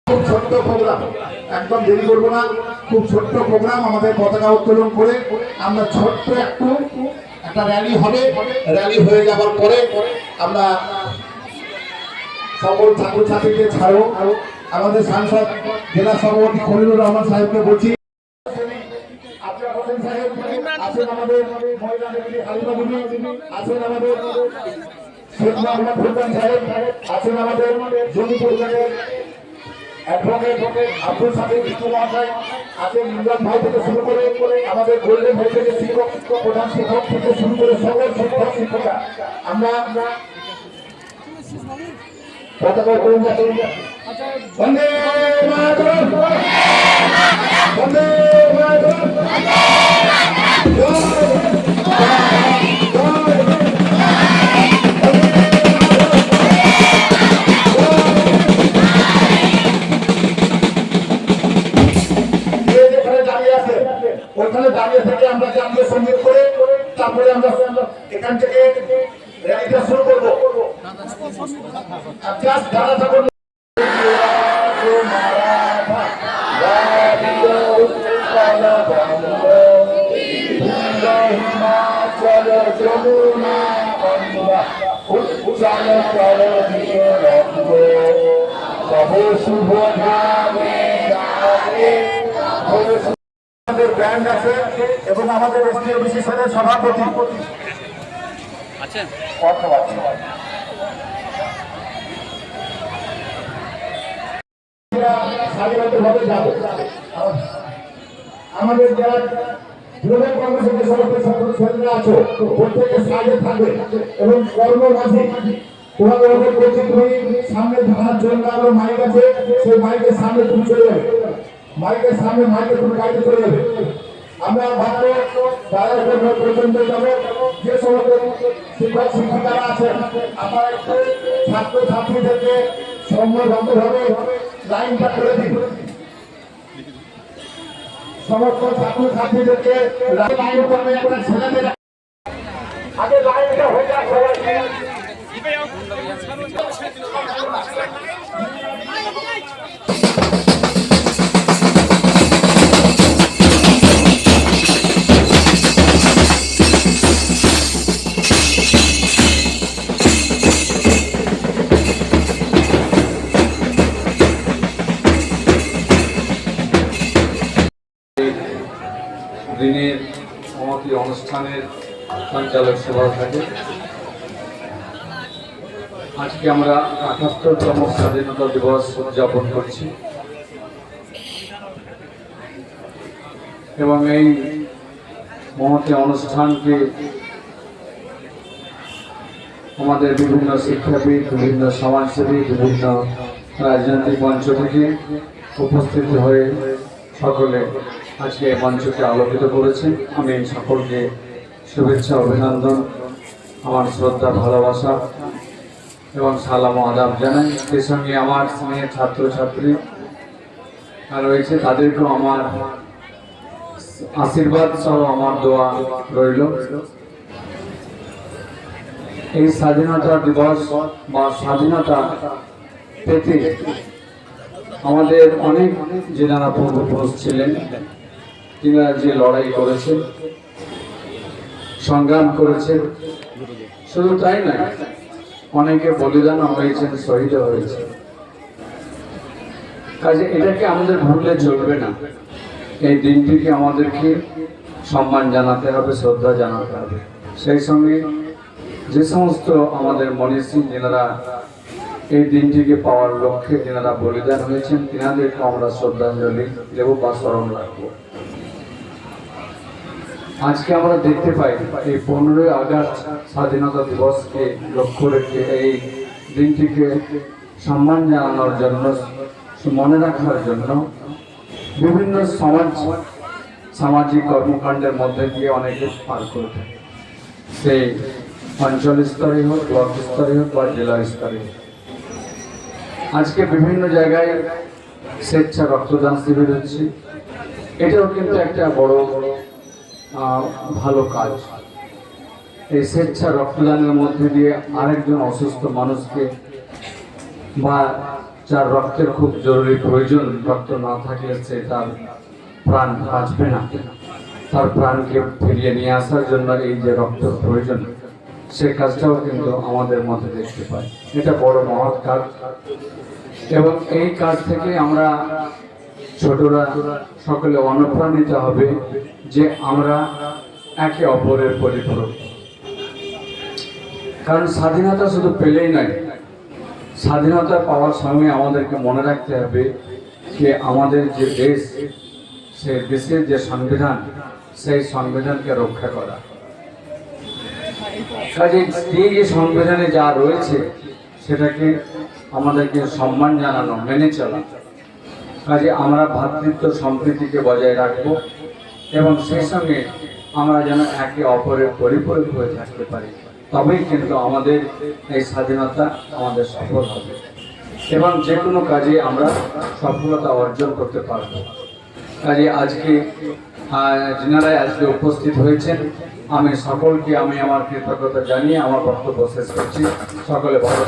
খুব ছোট্ট প্রোগ্রাম, একদম দেরি করবো না, খুব ছোট্ট প্রোগ্রাম। আমাদের পতাকা উত্তোলন করে আমরা ছোট্ট একটা র্যালি হবে। র্যালি হয়ে যাওয়ার পরে আমরা সকল ছাত্রছাত্রীদের ছাড়ো আমাদের সাংসদ জেলা সভাপতি খলিলুর রহমান সাহেবকে বলছি, আছেন আমাদের মহিলা নেত্রী হালিমা বিবি, আছেন আমাদের শেখ মোহাম্মদ ফুরকান সাহেব, আছেন আমাদের জমি পরিবারের অ্যাডভোকেট আব্দুল সাকিব বিষ্ণু মহাশয়, আছেন ইমরান ভাই থেকে শুরু করে আমাদের গোল্ডেন ভাই থেকে শিক্ষক প্রধান শিক্ষক থেকে শুরু করে সকল শিক্ষক শিক্ষিকা আমরা পতাকা উত্তোলন করি। বন্দে মাতরম, বন্দে মাতরম। ওখানে দাঁড়িয়ে থেকে আমরা জাতীয় সঙ্গীত করে তারপরে আমরা এখান থেকে র্যালিটা শুরু করবো। দাঁড়া থাকুন। ব্যান্ড আছে এবং আমাদের এসডিও বিশেষের সভাপতি আছেন স্বাধীনতাভাবে যাবে। আমাদের যারা তৃণমূল কংগ্রেসের যে সমস্ত ছাত্রছাত্রীরা আছো প্রত্যেকের সাইডে থাকবে এবং কর্মবাসী তোমাদের বলছি, তুমি সামনে থাকার জন্য আরো মাইক আছে, সেই মাইকের সামনে তুমি চলে যাবে, মাইকের সামনে মাইকে তুমি গাড়িতে চলে যাবে। আমরা ভাববো তারা পর্যন্ত যাবো। যে সমস্ত শিক্ষক শিক্ষিকারা আছেন আপনারা একটু ছাত্রছাত্রীদেরকে সম্মানবদ্ধভাবে লাইনটা করে দিন। সমস্ত ছাত্রছাত্রীদেরকে লাইন করবে, একটা ছেলেদের আগে লাইনটা হয়ে যায় সবাই। দিনের সমাপ্তি অনুষ্ঠানের সঞ্চালক সভা থাকে। আজকে আমরা ৭৮তম স্বাধীনতা দিবস উদযাপন করছি এবং এই মহতী অনুষ্ঠানকে আমাদের বিভিন্ন শিক্ষাবিদ, বিভিন্ন সমাজসেবী, বিভিন্ন রাজনৈতিক মঞ্চ থেকে উপস্থিত হয়ে সকলে আজকে এই মঞ্চকে আলোকিত করেছেন। আমি সকলকে শুভেচ্ছা, অভিনন্দন, আমার শ্রদ্ধা, ভালোবাসা এবং সালাম ও আদাব জানাই। সেই সঙ্গে আমার স্নেহের ছাত্রছাত্রী রয়েছে, তাদেরকেও আমার আশীর্বাদ সহ আমার দোয়া রইল। এই স্বাধীনতা দিবস বা স্বাধীনতা পেতে আমাদের অনেক যারা পূর্বপুরুষ ছিলেন, তিনারা যে লড়াই করেছেন, সংগ্রাম করেছেন, শুধু তাই নয়, অনেকে বলিদান হয়েছেন, শহীদ হয়েছে। কাজে এটাকে আমাদের ভুললে চলবে না। এই দিনটিকে আমাদেরকে সম্মান জানাতে হবে, শ্রদ্ধা জানাতে হবে। সেই সঙ্গে যে সমস্ত আমাদের মনীষী যেনারা এই দিনটিকে পাওয়ার লক্ষ্যে যেনারা বলিদান হয়েছেন, তিনাদেরকে আমরা শ্রদ্ধাঞ্জলি দেব বা স্মরণ রাখব। আজকে আমরা দেখতে পাই এই 15ই আগস্ট স্বাধীনতা দিবসকে লক্ষ্য রেখে এই দিনটিকে সম্মান জানানোর জন্য, মনে রাখার জন্য বিভিন্ন সামাজিক কর্মকাণ্ডের মধ্যে দিয়ে অনেকে পার করে থাকে। সেই অঞ্চল স্তরে হোক, ব্লক স্তরে হোক বা জেলা স্তরে হোক। আজকে বিভিন্ন জায়গায় স্বেচ্ছা রক্তদান শিবির হচ্ছে। এটাও কিন্তু একটা বড় ভালো কাজ। এই স্বেচ্ছা রক্তদানের মধ্যে দিয়ে আরেকজন অসুস্থ মানুষকে বা যার রক্তের খুব জরুরি প্রয়োজন, রক্ত না থাকলে সে তার প্রাণ বাঁচবে না। তার প্রাণকে ফিরিয়ে নিয়ে আসার জন্য এই যে রক্তের প্রয়োজন, সে কাজটাও কিন্তু আমাদের মধ্যে দেখতে পাই। এটা বড় মহৎ কাজ, এবং এই কাজ থেকে আমরা ছোটরা সকলে অনুপ্রাণিত হবে যে আমরা একে অপরের পরিপূরক। কারণ স্বাধীনতা শুধু পেলেই নয়, স্বাধীনতা পাওয়ার সময় আমাদেরকে মনে রাখতে হবে যে আমাদের যে দেশ, সে দেশের যে সংবিধান, সেই সংবিধানকে রক্ষা করা। কাজে এই যে সংবিধানে যা রয়েছে সেটাকে আমাদেরকে সম্মান জানানো, মেনে চলা। কাজে আমরা ভ্রাতৃত্ব সম্প্রীতিকে বজায় রাখবো, এবং সেই সঙ্গে আমরা যেন একে অপরের পরিপূরক হয়ে থাকতে পারি। তবেই কিন্তু আমাদের এই স্বাধীনতা আমাদের সফল হবে, এবং যে কোনো কাজে আমরা সফলতা অর্জন করতে পারব। কাজে আজকে যিনারাই আজকে উপস্থিত হয়েছেন, আমি সকলকে আমার কৃতজ্ঞতা জানিয়ে আমার বক্তব্য শেষ করছি। সকলে ভালো